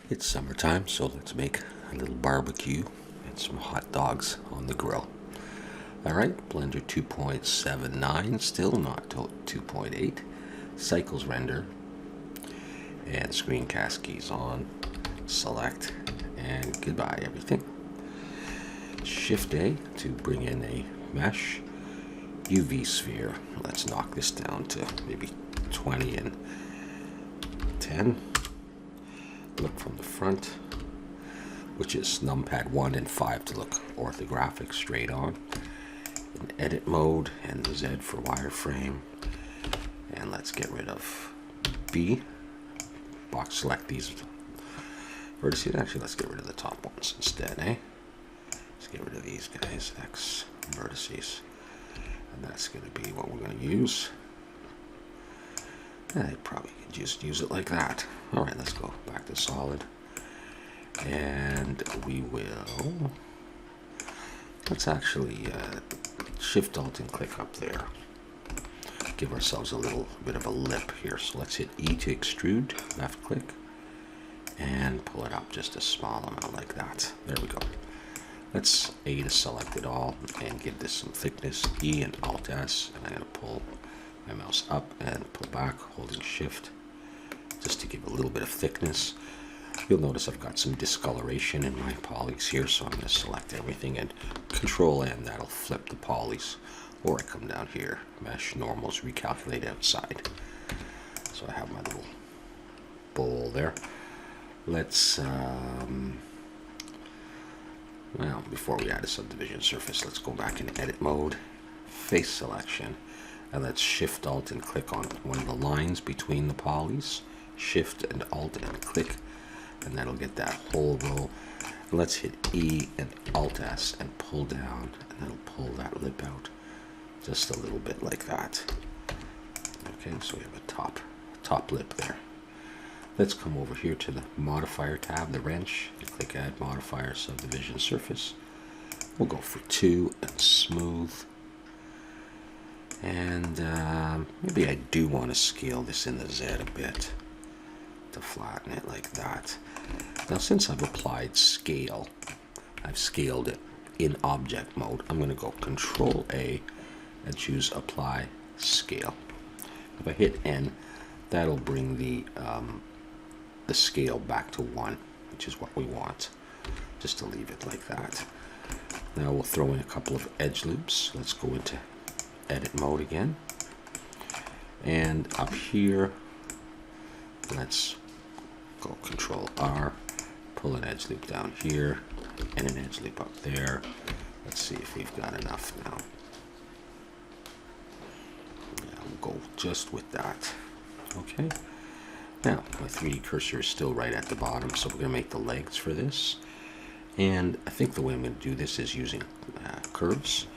It's summertime, so let's make a little barbecue and some hot dogs on the grill. Alright, Blender 2.79, still not 2.8. Cycles render and screencast keys on. Select and goodbye everything. Shift A to bring in a mesh. UV sphere. Let's knock this down to maybe 20 and 10. Look from the front, which is numpad 1 and 5 to look orthographic straight on. In edit mode and the Z for wireframe. And let's get rid of B. Box select these vertices. Actually, let's get rid of the top ones instead, eh? Let's get rid of these guys, X vertices. And that's going to be what we're going to use. I probably could just use it like that. Alright, let's go back to solid. And we will... Let's actually Shift Alt and click up there. Give ourselves a little bit of a lip here. So let's hit E to extrude, left click, and pull it up just a small amount like that. There we go. Let's A to select it all and give this some thickness. E and Alt S, and I'm going to pull my mouse up and pull back, holding Shift, just to give a little bit of thickness. You'll notice I've got some discoloration in my polys here, so I'm going to select everything and Control N, that'll flip the polys. Or I come down here, mesh normals, recalculate outside. So I have my little bowl there. Let's, well, before we add a subdivision surface, let's go back in edit mode, face selection, and let's Shift Alt and click on one of the lines between the polys. Shift and Alt and click, and that'll get that whole row. And let's hit E and Alt S and pull down, and that'll pull that lip out just a little bit like that. Okay, so we have a top lip there. Let's come over here to the modifier tab, the wrench, and click add modifier subdivision surface. We'll go for 2 and smooth. And maybe I do want to scale this in the Z a bit to flatten it like that. Now since I've applied scale, I've scaled it in object mode, I'm going to go Control A and choose apply scale. If I hit N, that'll bring the scale back to 1, which is what we want, just to leave it like that. Now we'll throw in a couple of edge loops. Let's go into edit mode again, and up here let's go Control R, pull an edge loop down here and an edge loop up there. Let's see if we've got enough now. Yeah, we'll go just with that. Okay, now my 3D cursor is still right at the bottom, so we're going to make the legs for this. And I think the way I'm going to do this is using curves.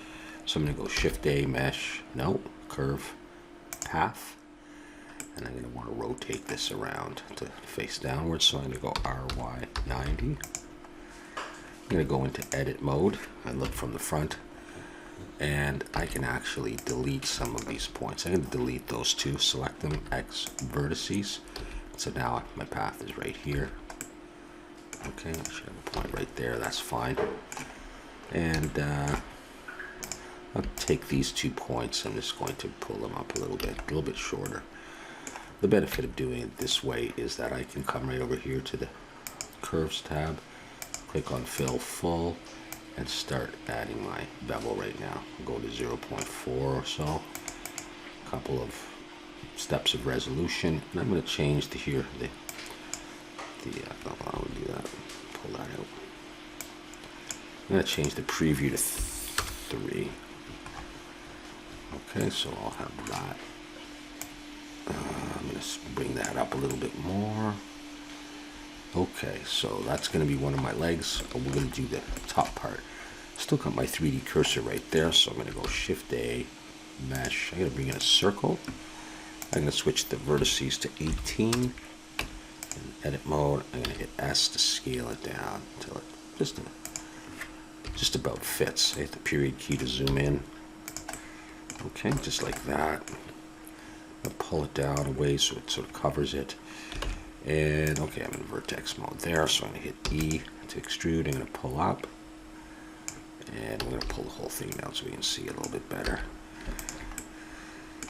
So I'm going to go Shift A, mesh, no, curve, path. And I'm going to want to rotate this around to face downwards. So I'm going to go RY 90. I'm going to go into edit mode and look from the front. And I can actually delete some of these points. I'm going to delete those two, select them, X vertices. So now my path is right here. Okay, I should have a point right there, that's fine. And I'll take these 2 points. I'm just going to pull them up a little bit shorter. The benefit of doing it this way is that I can come right over here to the curves tab, click on fill full, and start adding my bevel right now. I'll go to 0.4 or so. A couple of steps of resolution, and I'm going to change to here I'll do that. Pull that out. I'm going to change the preview to 3. Okay, so I'll have that. I'm going to bring that up a little bit more. Okay, so that's going to be one of my legs. We're going to do the top part. Still got my 3D cursor right there, so I'm going to go Shift A, mesh. I'm going to bring in a circle. I'm going to switch the vertices to 18. In edit mode, I'm going to hit S to scale it down until it just about fits. I hit the period key to zoom in. Okay, just like that. I'll pull it down away so it sort of covers it. And okay, I'm in vertex mode there, so I'm gonna hit E to extrude. I'm gonna pull up, and I'm gonna pull the whole thing down so we can see it a little bit better.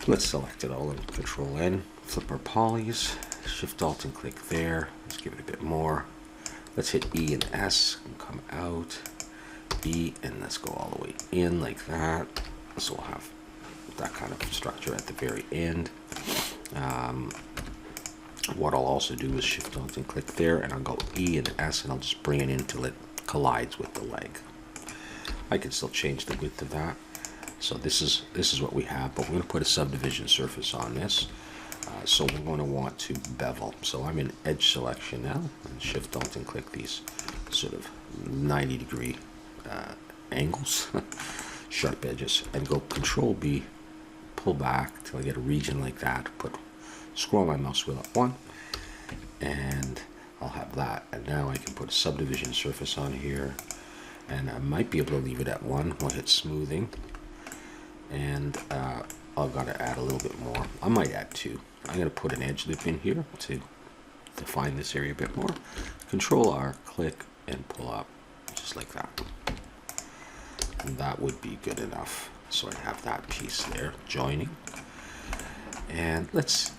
Let's select it all and Control N, flip our polys, Shift Alt and click there. Let's give it a bit more. Let's hit E and S and come out. E and let's go all the way in like that. So we'll have that kind of structure at the very end. What I'll also do is Shift Alt and click there, and I'll go E and S, and I'll just bring it in until it collides with the leg. I can still change the width of that. So this is what we have, but we're going to put a subdivision surface on this. So we're going to want to bevel. So I'm in edge selection now, and Shift Alt and click these sort of 90-degree angles, sharp edges, and go Control B, pull back till I get a region like that. Scroll my mouse wheel up 1, and I'll have that. And now I can put a subdivision surface on here, and I might be able to leave it at 1. We'll hit smoothing, and I've got to add a little bit more. I might add 2. I'm going to put an edge loop in here to define this area a bit more. Control R, click, and pull up, just like that. And that would be good enough. So I have that piece there joining. And let's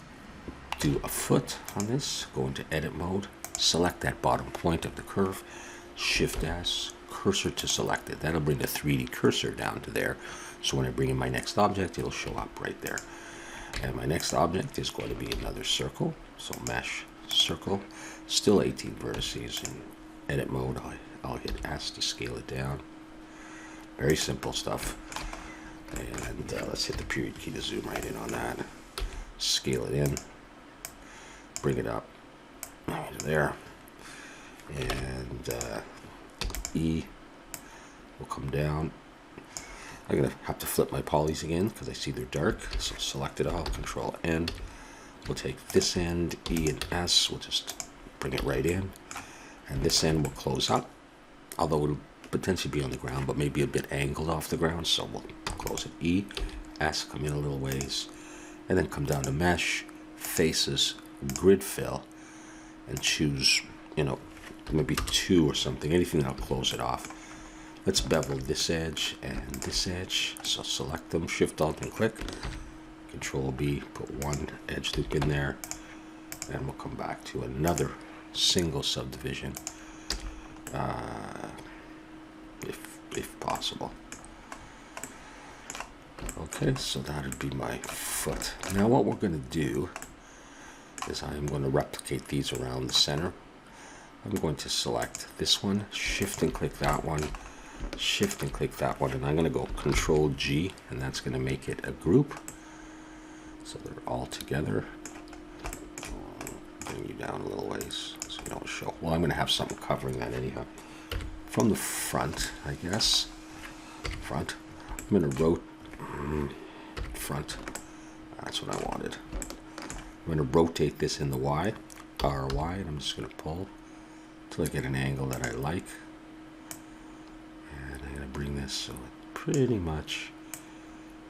do a foot on this. Go into edit mode, select that bottom point of the curve, Shift S, cursor to selected. That'll bring the 3D cursor down to there. So when I bring in my next object, it'll show up right there. And my next object is going to be another circle. So mesh, circle, still 18 vertices. In edit mode, I'll hit S to scale it down. Very simple stuff. And let's hit the period key to zoom right in on that. Scale it in, bring it up right there, and E will come down. I'm gonna have to flip my polys again because I see they're dark, so select it all, Control N. We'll take this end, E and S, we'll just bring it right in, and this end will close up, although it'll potentially be on the ground, but maybe a bit angled off the ground, so we'll close it. E, S, come in a little ways, and then come down to Mesh, Faces, Grid Fill, and choose, maybe 2 or something, anything that'll close it off. Let's bevel this edge and this edge, so select them, Shift Alt and click, Control B, put 1 edge loop in there, and we'll come back to another single subdivision, if possible. Okay, so that would be my foot. Now what we're going to do is I'm going to replicate these around the center. I'm going to select this one, Shift and click that one, Shift and click that one, and I'm going to go Control G, and that's going to make it a group. So they're all together. Bring you down a little ways so you don't show. Well, I'm going to have something covering that anyhow. From the front, I guess. Front. I'm going to rotate. Front. That's what I wanted. I'm going to rotate this in the Y, RY, and I'm just going to pull until I get an angle that I like. And I'm going to bring this so it pretty much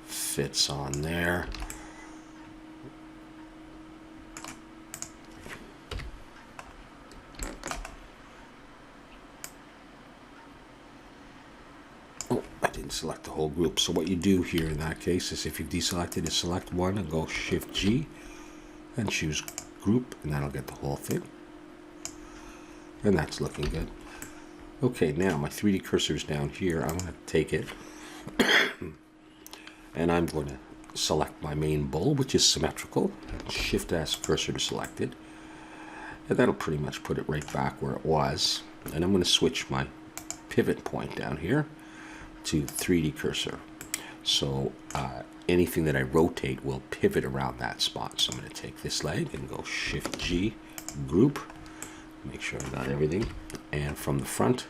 fits on there. Select the whole group. So what you do here in that case is if you've deselected is select one and go Shift G and choose group, and that'll get the whole thing. And that's looking good. Okay, now my 3D cursor is down here. I'm going to take it and I'm going to select my main bowl, which is symmetrical. Shift S, cursor to selected, and that'll pretty much put it right back where it was. And I'm going to switch my pivot point down here to 3D cursor. So anything that I rotate will pivot around that spot. So I'm going to take this leg and go Shift G, group, make sure I got everything. And from the front,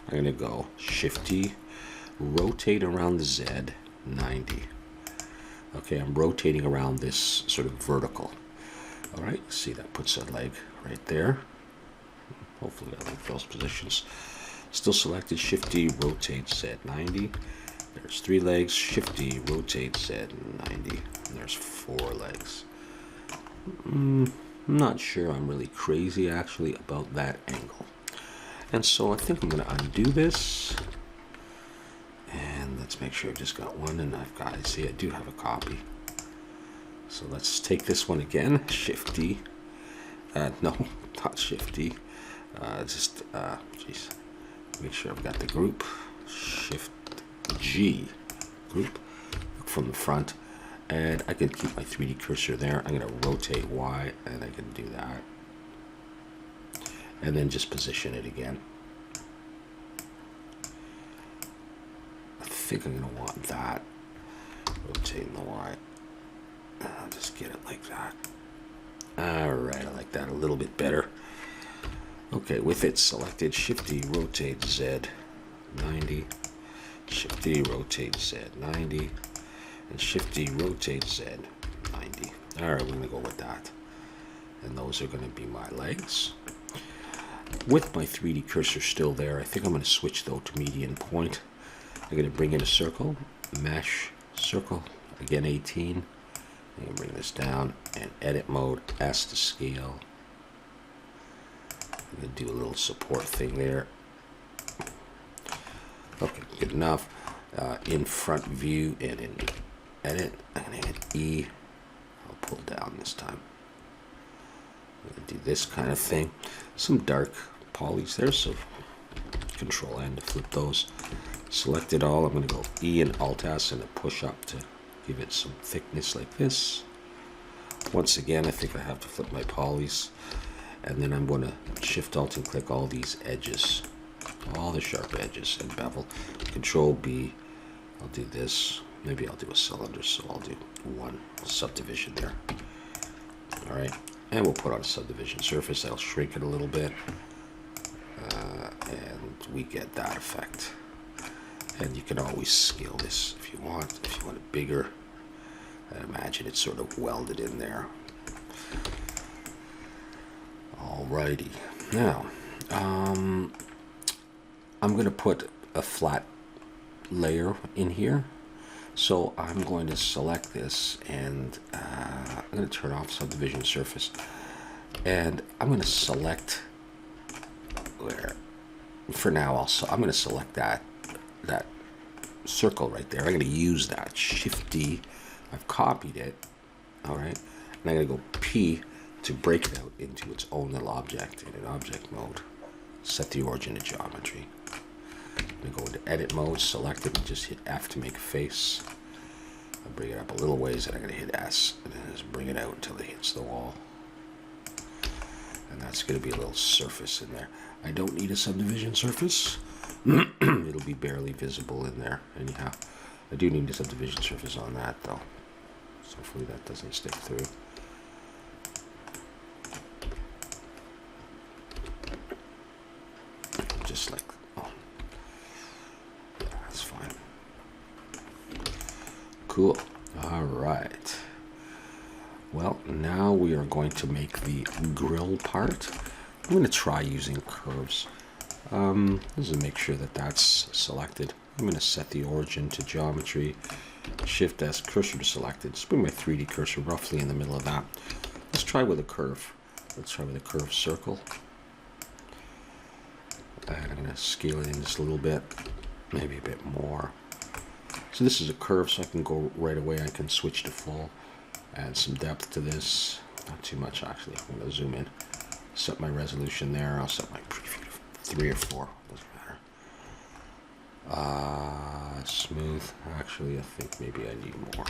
I'm going to go Shift G, rotate around the Z, 90. Okay, I'm rotating around this sort of vertical. All right, see that puts a leg right there. Hopefully I like those positions. Still selected, Shift D, rotate Z 90. There's 3 legs, Shift D, rotate Z 90. And there's 4 legs. I'm not sure I'm really crazy actually about that angle. And so I think I'm going to undo this. And let's make sure I've just got one, and I've got, I see I do have a copy. So let's take this one again, Shift D. No, not Shift D. Geez, make sure I've got the group. Shift G, group, look from the front. And I can keep my 3D cursor there. I'm going to rotate Y, and I can do that. And then just position it again. I think I'm going to want that. Rotating the Y. I'll just get it like that. Alright, I like that a little bit better. Okay, with it selected, Shift D, rotate Z, 90. Shift D, rotate Z, 90. And Shift D, rotate Z, 90. Alright, we're going to go with that. And those are going to be my legs. With my 3D cursor still there, I think I'm going to switch though to median point. I'm going to bring in a circle, mesh, circle, again 18. I'm going to bring this down and edit mode, S to scale. I'm going to do a little support thing there. Okay, good enough. In front view and in edit, I'm going to hit E. I'll pull down this time. I'm going to do this kind of thing. Some dark polys there, so Control N to flip those. Select it all. I'm going to go E and Alt S and a push up to give it some thickness like this. Once again, I think I have to flip my polys. And then I'm going to Shift Alt and click all these edges. All the sharp edges and bevel. Control B. I'll do this. Maybe I'll do a cylinder, so I'll do one subdivision there. Alright. And we'll put on a subdivision surface. That'll shrink it a little bit. And we get that effect. And you can always scale this if you want. If you want it bigger. I imagine it's sort of welded in there. Alrighty. Now, I'm going to put a flat layer in here. So I'm going to select this and I'm going to turn off subdivision surface. And I'm going to select where, for now, I'm going to select that circle right there. I'm going to use that Shift D. I've copied it. All right. And I'm going to go P to break it out into its own little object in an object mode. Set the origin to geometry. I'm going to go into edit mode, select it, and just hit F to make a face. I'll bring it up a little ways, and I'm going to hit S, and then just bring it out until it hits the wall. And that's going to be a little surface in there. I don't need a subdivision surface. It'll be barely visible in there anyhow. I do need a subdivision surface on that though. So hopefully that doesn't stick through. Just like, oh, yeah, that's fine. Cool. All right. Well, now we are going to make the grill part. I'm going to try using curves. This is to make sure that that's selected. I'm going to set the origin to geometry. Shift S, cursor to selected. Just bring my 3D cursor roughly in the middle of that. Let's try with a curve. Let's try with a curved circle. And I'm going to scale it in just a little bit, maybe a bit more. So this is a curve, so I can go right away. I can switch to full. Add some depth to this. Not too much actually. I'm going to zoom in. Set my resolution there. I'll set my preview to 3 or 4. Doesn't matter. Smooth. Actually, I think maybe I need more.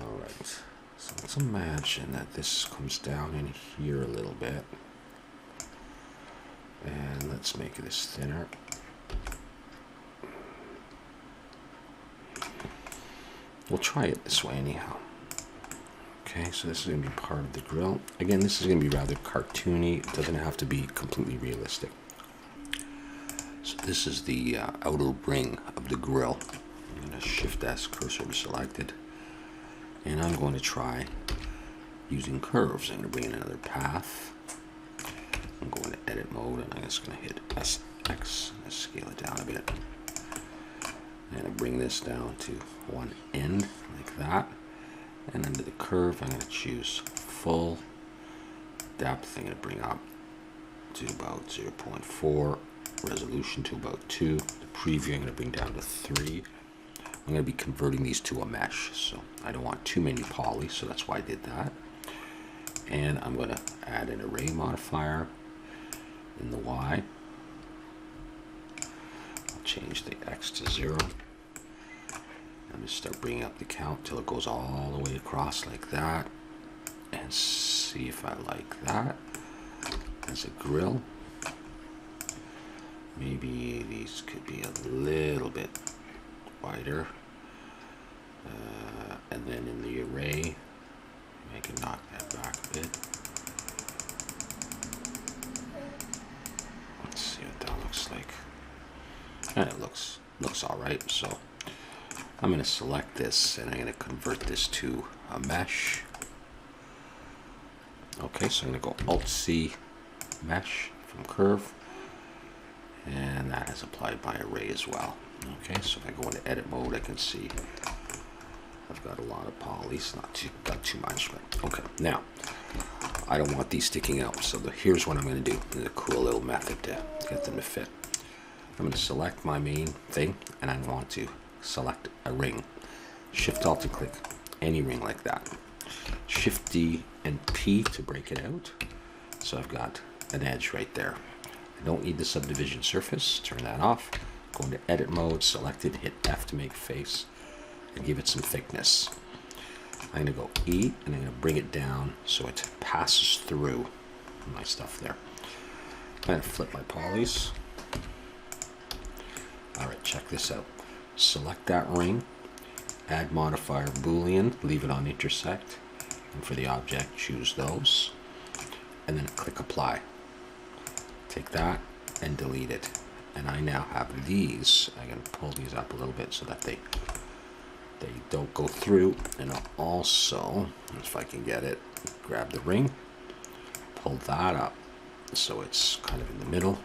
Alright. So let's imagine that this comes down in here a little bit. And let's make this thinner. We'll try it this way anyhow. Okay, so this is going to be part of the grill. Again, this is going to be rather cartoony. It doesn't have to be completely realistic. So this is the outer ring of the grill. I'm going to Shift S, cursor to selected. And I'm going to try using curves. I'm going to bring in another path. I'm going to edit mode, and I'm just going to hit SX and scale it down a bit. And I bring this down to one end like that. And under the curve, I'm going to choose full depth. I'm going to bring up to about 0.4, resolution to about 2. The preview I'm going to bring down to 3. I'm going to be converting these to a mesh, so I don't want too many polys, so that's why I did that. And I'm going to add an array modifier in the Y. I'll change the X to 0. I'm going to start bringing up the count till it goes all the way across like that, and see if I like that as a grill. Maybe these could be a little bit wider, and then in the array I can knock that back a bit. Let's see what that looks like. And it looks all right. So I'm going to select this and I'm going to convert this to a mesh. Okay, so I'm going to go Alt-C, mesh from curve, and that has applied my array as well. Okay, so if I go into edit mode, I can see I've got a lot of polys, not too much, but okay. Now, I don't want these sticking out, so here's what I'm going to do. There's a cool little method to get them to fit. I'm going to select my main thing, and I want to select a ring. Shift Alt and click any ring like that. Shift D and P to break it out. So I've got an edge right there. I don't need the subdivision surface. Turn that off. Go into edit mode, select it, hit F to make face, and give it some thickness. I'm going to go E, and I'm going to bring it down so it passes through my stuff there. I'm going to flip my polys. Alright, check this out. Select that ring, add modifier Boolean, leave it on intersect, and for the object, choose those, and then click apply. Take that and delete it. And I now have these. I'm going to pull these up a little bit so that they don't go through. And I'll also, if I can get it, grab the ring, pull that up so it's kind of in the middle.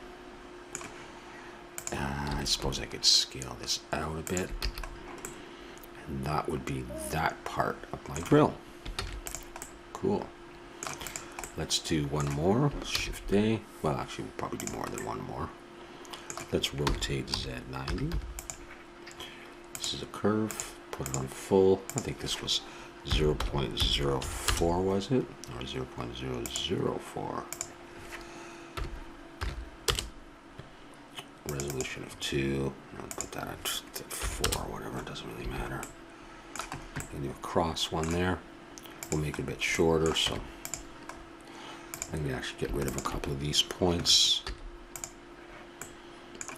I suppose I could scale this out a bit, and that would be that part of my grill. Cool. Let's do one more. Shift A. Well, actually, we'll probably do more than one more. Let's rotate Z90. This is a curve. Put it on full. I think this was 0.04, was it? Or 0.004. Resolution of 2. I'll put that at 4 or whatever. It doesn't really matter. And do a cross one there. We'll make it a bit shorter, so I'm going to actually get rid of a couple of these points.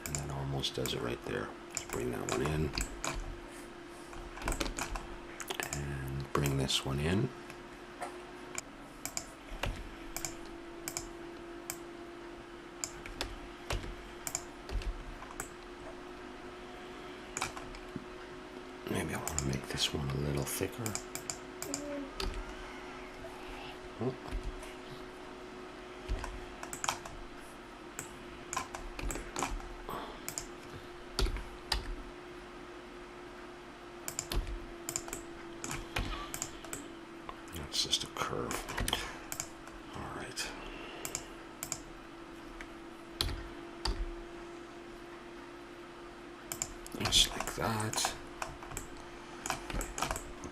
And that almost does it right there. Let's bring that one in. And bring this one in. Maybe I want to make this one a little thicker. Oh. That's just a curve. All right. Just like that.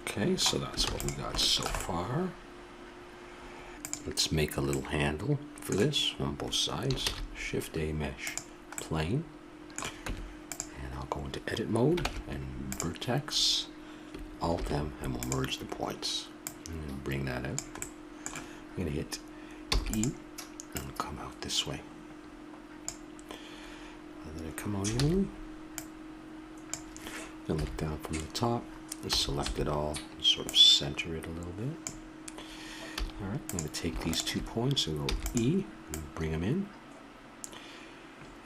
Okay, so that's what we got so far. Let's make a little handle for this on both sides. Shift A, mesh, plane. And I'll go into edit mode and vertex, Alt M, and we'll merge the points. And bring that out. I'm going to hit E and come out this way. And then I come on in and look down from the top. And select it all and sort of center it a little bit. Alright, I'm going to take these 2 points and go E and bring them in.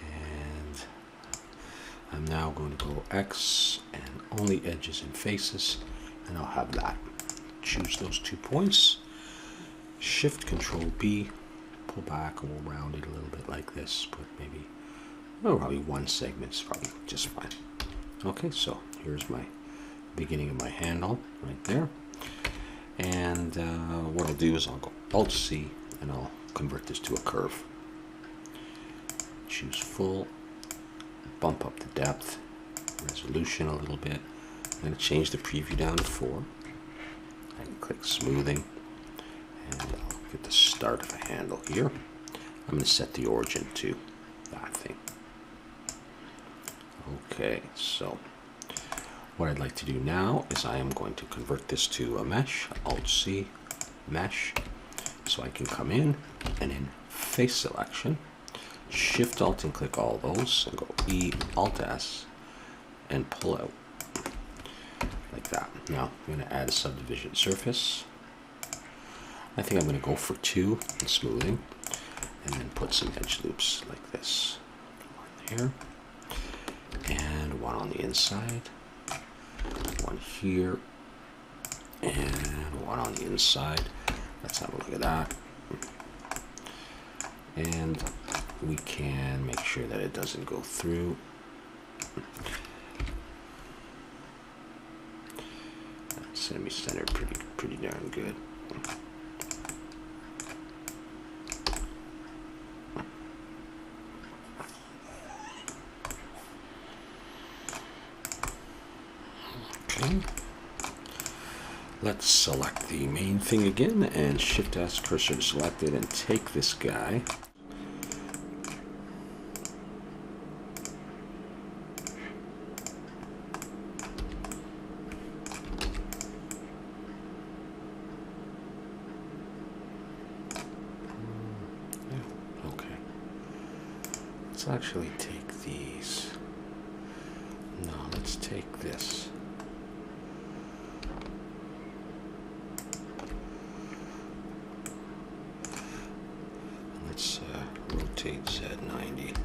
And I'm now going to go X and only edges and faces, and I'll have that. Choose those 2 points, Shift Control B, pull back, and we'll round it a little bit like this, but maybe, well, probably one segment's probably just fine. Okay, so here's my beginning of my handle right there. And what I'll do is I'll go Alt-C and I'll convert this to a curve. Choose full, bump up the depth, resolution a little bit. I'm going to change the preview down to 4. I can click smoothing and I'll get the start of a handle here. I'm going to set the origin to that thing. Okay, so what I'd like to do now is I am going to convert this to a mesh, Alt-C, mesh, so I can come in and in face selection, Shift-Alt and click all those, and go E, Alt-S, and pull out, like that. Now, I'm going to add a subdivision surface. I think I'm going to go for 2 in smoothing, and then put some edge loops like this. One here, and one on the inside, one here, and one on the inside. Let's have a look at that. And we can make sure that it doesn't go through. That's semi-centered pretty darn good. Okay. Let's select the main thing again and Shift-S cursor to select it and take this guy. Okay. Let's actually take these. No, let's take this. Let's rotate Z90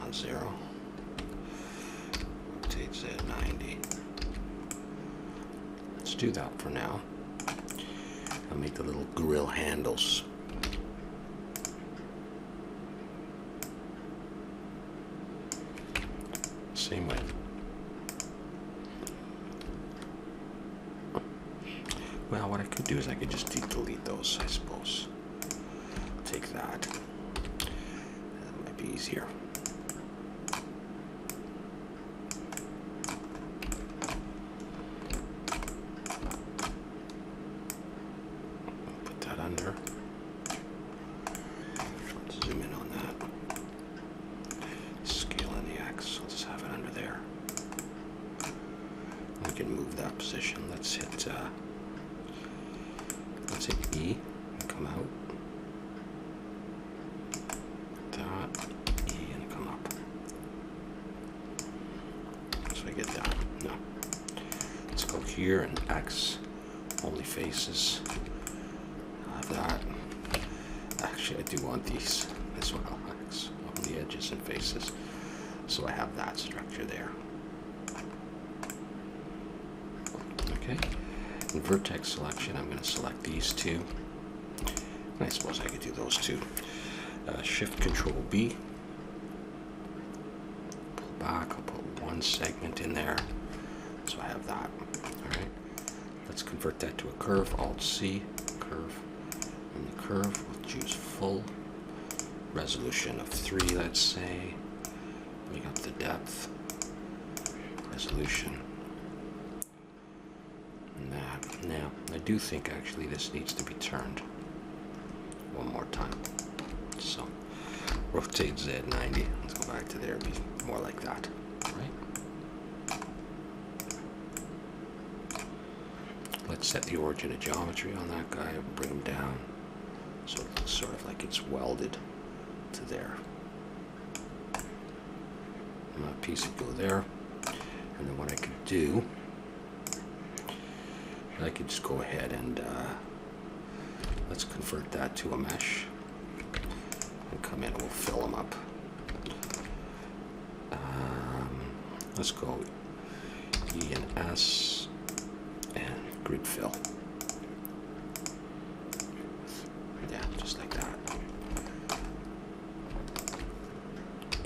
on 0. Rotate Z90. Let's do that for now. I'll make the little grill handles. Same way. Well, what I could do is I could just delete those, I suppose. Take that. That might be easier. Put that under. Let's zoom in on that. Scale in the X. I'll just have it under there. We can move that position. Let's hit E and come out. That, E, and come up. So I get that. No. Let's go here and X, only faces. I have that. Actually, I do want these as well. X, only edges and faces. So I have that structure there. Okay. In vertex selection, I'm going to select these two. And I suppose I could do those two. Shift Control B. Pull back. I'll put one segment in there. So I have that. Alright. Let's convert that to a curve. Alt-C. Curve. And the curve, we'll choose full. Resolution of 3, let's say. Bring up the depth. Resolution. Now, I do think actually this needs to be turned one more time. So, rotate Z90. Let's go back to there, be more like that, right? Let's set the origin of geometry on that guy, bring him down, so it looks sort of like it's welded to there. And that piece would go there, and then what I could do, I could just go ahead and let's convert that to a mesh and come in and we'll fill them up. Let's go E and S and grid fill. Yeah, just like that.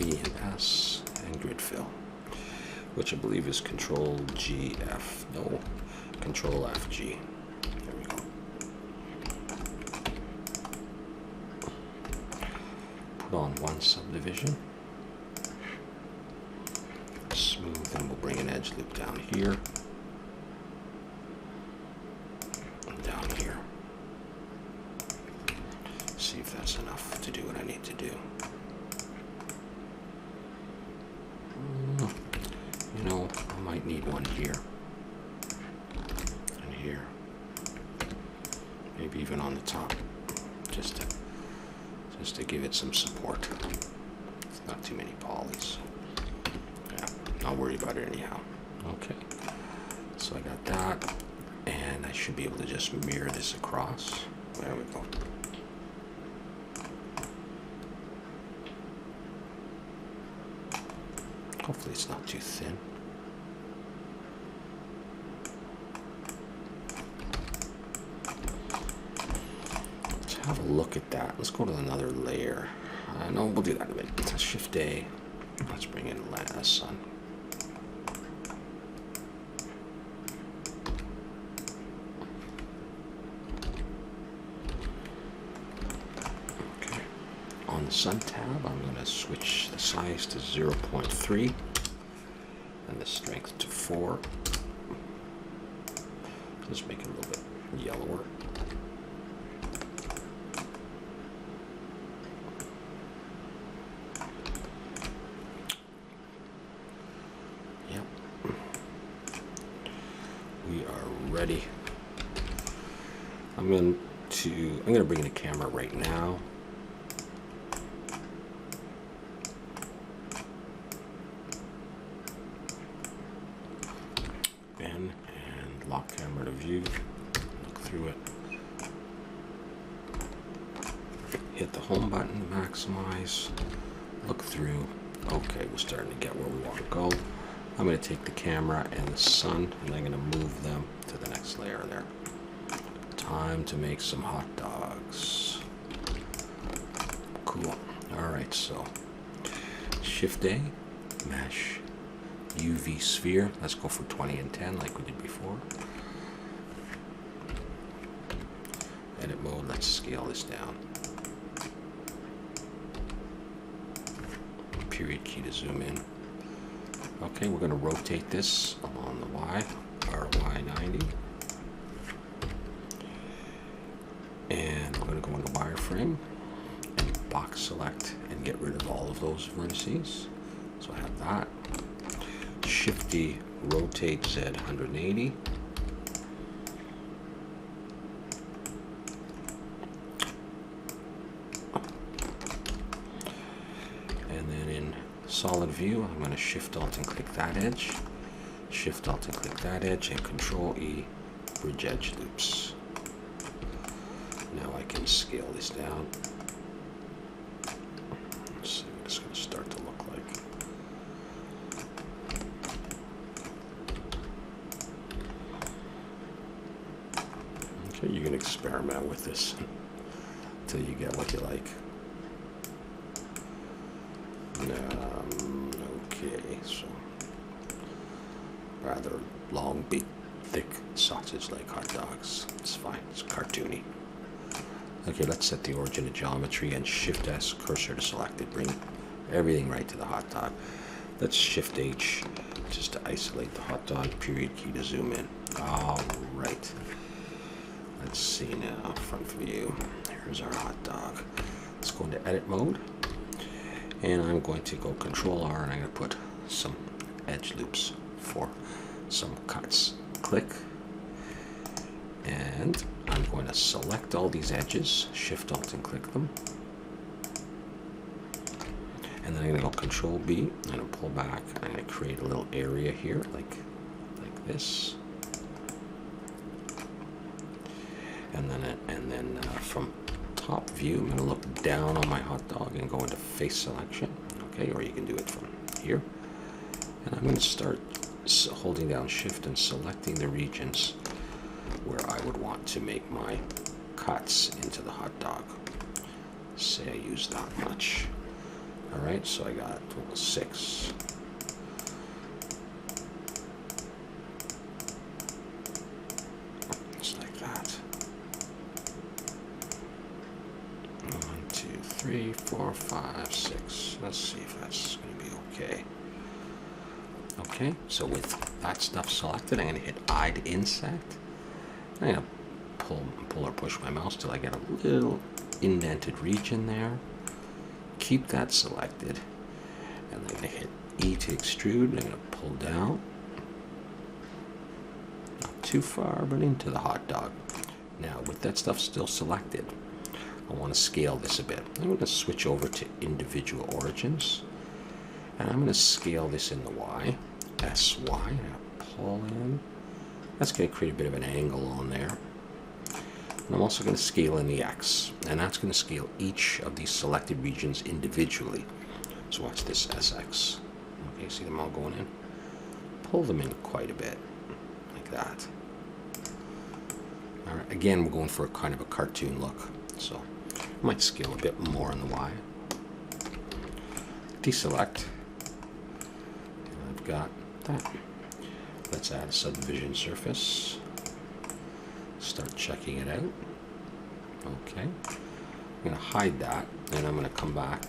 E and S and grid fill, which I believe is Control G F. No. Control FG. There we go. Put on one subdivision. Smooth, and we'll bring an edge loop down here. And down here. See if that's enough to do what I need to do. You know, I might need one here. And here. Maybe even on the top. Just to give it some support. It's not too many polys. Yeah, not worried about it anyhow. Okay. So I got that. And I should be able to just mirror this across. There we go. Hopefully it's not too thin. Let's have a look at that. Let's go to another layer. No, we'll do that in a minute. Shift A. Let's bring in sun. Okay. On the sun tab, I'm going to switch the size to 0.3 and the strength to 4. Just make it a little bit yellower. Yep. We are ready. I'm going to bring in a camera right now. And lock camera to view. Look through it. Hit the home button to maximize. Look through. Okay, we're starting to get where we want to go. I'm going to take the camera and the sun, and I'm going to move them to the next layer there. Time to make some hot dogs. Cool. Alright, so Shift A, mesh, UV sphere. Let's go for 20 and 10 like we did before. Edit mode, let's scale this down. Period key to zoom in. Okay, we're going to rotate this along the Y, RY90. And we're going to go into wireframe and box select and get rid of all of those vertices. So I have that. Shift D, rotate Z 180. And then in solid view, I'm going to Shift Alt and click that edge. Shift Alt and click that edge and Control E, bridge edge loops. Now I can scale this down. Let's see what it's going to start to look like. Okay, you can experiment with this until you get what you like. Okay, so rather long, big, thick sausage like hot dogs. It's fine, it's cartoony. Okay, let's set the origin to geometry and Shift S, cursor to selected. Bring everything right to the hot dog. Let's Shift H just to isolate the hot dog. Period key to zoom in. All right. Let's see now, front view. Here's our hot dog. Let's go into edit mode. And I'm going to go Control R and I'm going to put some edge loops for some cuts. Click. And I'm going to select all these edges, Shift Alt and click them. And then I'm going to go Control B, I'm going to pull back, I'm going to create a little area here, like this. And then from top view, I'm going to look down on my hot dog and go into face selection. Okay, or you can do it from here. And I'm going to start holding down Shift and selecting the regions where I would want to make my cuts into the hot dog. Say I use that much. Alright, so I got 6. 3, 4, 5, 6. Let's see if that's going to be okay. Okay, so with that stuff selected, I'm going to hit I to insect. I'm going to pull or push my mouse till I get a little indented region there. Keep that selected. And I'm going to hit E to extrude. I'm going to pull down. Not too far, but into the hot dog. Now, with that stuff still selected, I want to scale this a bit. I'm going to switch over to individual origins. And I'm going to scale this in the Y. SY. I'm going to pull in. That's going to create a bit of an angle on there. And I'm also going to scale in the X. And that's going to scale each of these selected regions individually. So watch this, SX. Okay, see them all going in? Pull them in quite a bit, like that. All right, again, we're going for a kind of a cartoon look. So I might scale a bit more on the Y. Deselect. And I've got that. Let's add a subdivision surface. Start checking it out. Okay. I'm going to hide that, and I'm going to come back,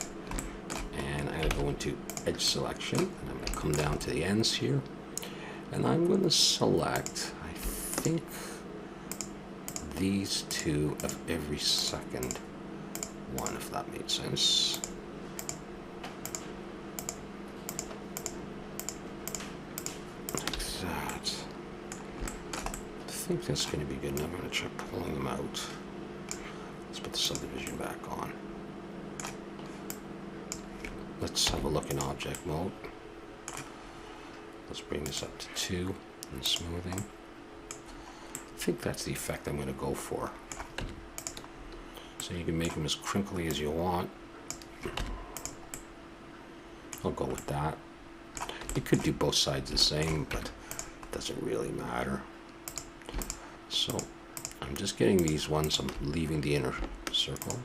and I'm going to go into edge selection, and I'm going to come down to the ends here, and I'm going to select, I think, these two of every second one, if that made sense. I think that's going to be good, and I'm going to try pulling them out. Let's put the subdivision back on. Let's have a look in object mode. Let's bring this up to 2 and smoothing. I think that's the effect I'm going to go for. So you can make them as crinkly as you want. I'll go with that. You could do both sides the same, but it doesn't really matter. So I'm just getting these ones, I'm leaving the inner circle,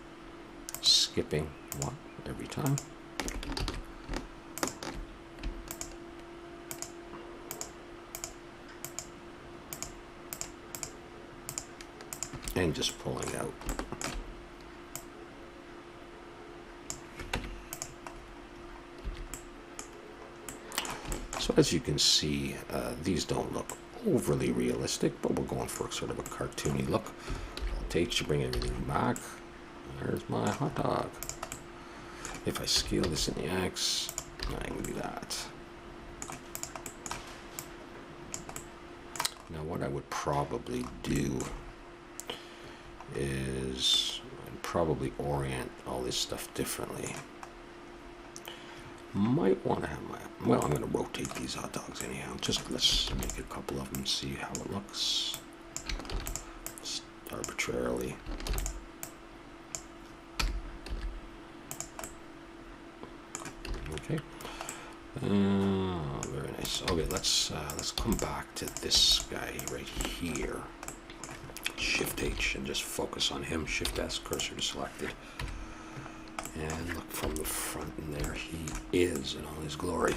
skipping one every time. And just pulling out. So as you can see, these don't look overly realistic, but we're going for sort of a cartoony look. Alt H to bring everything back. There's my hot dog. If I scale this in the X, I can do that. Now what I would probably do is I'd probably orient all this stuff differently. Might want to have my, well, I'm going to rotate these hot dogs anyhow. Just let's make a couple of them, see how it looks. Just arbitrarily. Okay. Very nice. Okay, let's come back to this guy right here. Shift H and just focus on him. Shift S, cursor to selected. And look from the front, and there he is in all his glory.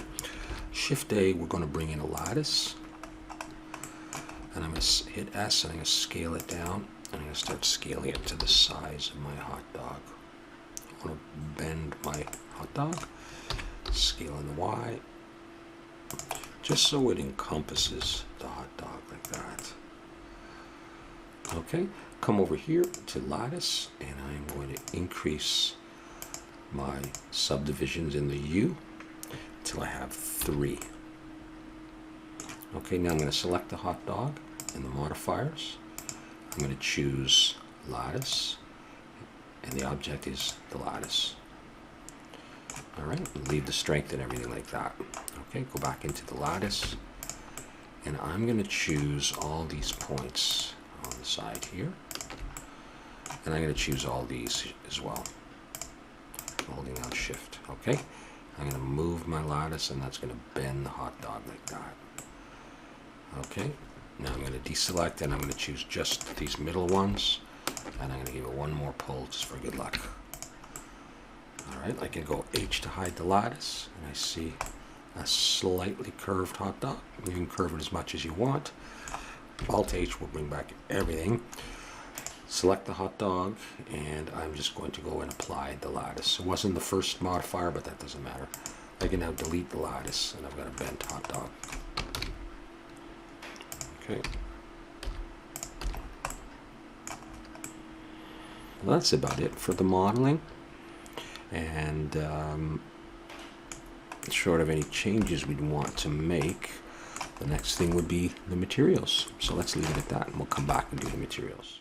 Shift A, we're going to bring in a lattice. And I'm going to hit S, and I'm going to scale it down. And I'm going to start scaling it to the size of my hot dog. I want to bend my hot dog. Scale in the Y. Just so it encompasses the hot dog like that. Okay, come over here to lattice, and I'm going to increase my subdivisions in the U until I have 3. Okay, now I'm going to select the hot dog in the modifiers. I'm going to choose lattice, and the object is the lattice. All right, leave the strength and everything like that. Okay, go back into the lattice, and I'm going to choose all these points on the side here, and I'm going to choose all these as well. Holding down shift. Okay, I'm going to move my lattice, and that's going to bend the hot dog like that. Okay, now I'm going to deselect, and I'm going to choose just these middle ones, and I'm going to give it one more pull just for good luck. All right, I can go H to hide the lattice, and I see a slightly curved hot dog. You can curve it as much as you want. Alt H will bring back everything. Select the hot dog, and I'm just going to go and apply the lattice. It wasn't the first modifier, but that doesn't matter. I can now delete the lattice, and I've got a bent hot dog. Okay. Well, that's about it for the modeling. And short of any changes we'd want to make, the next thing would be the materials. So let's leave it at that, and we'll come back and do the materials.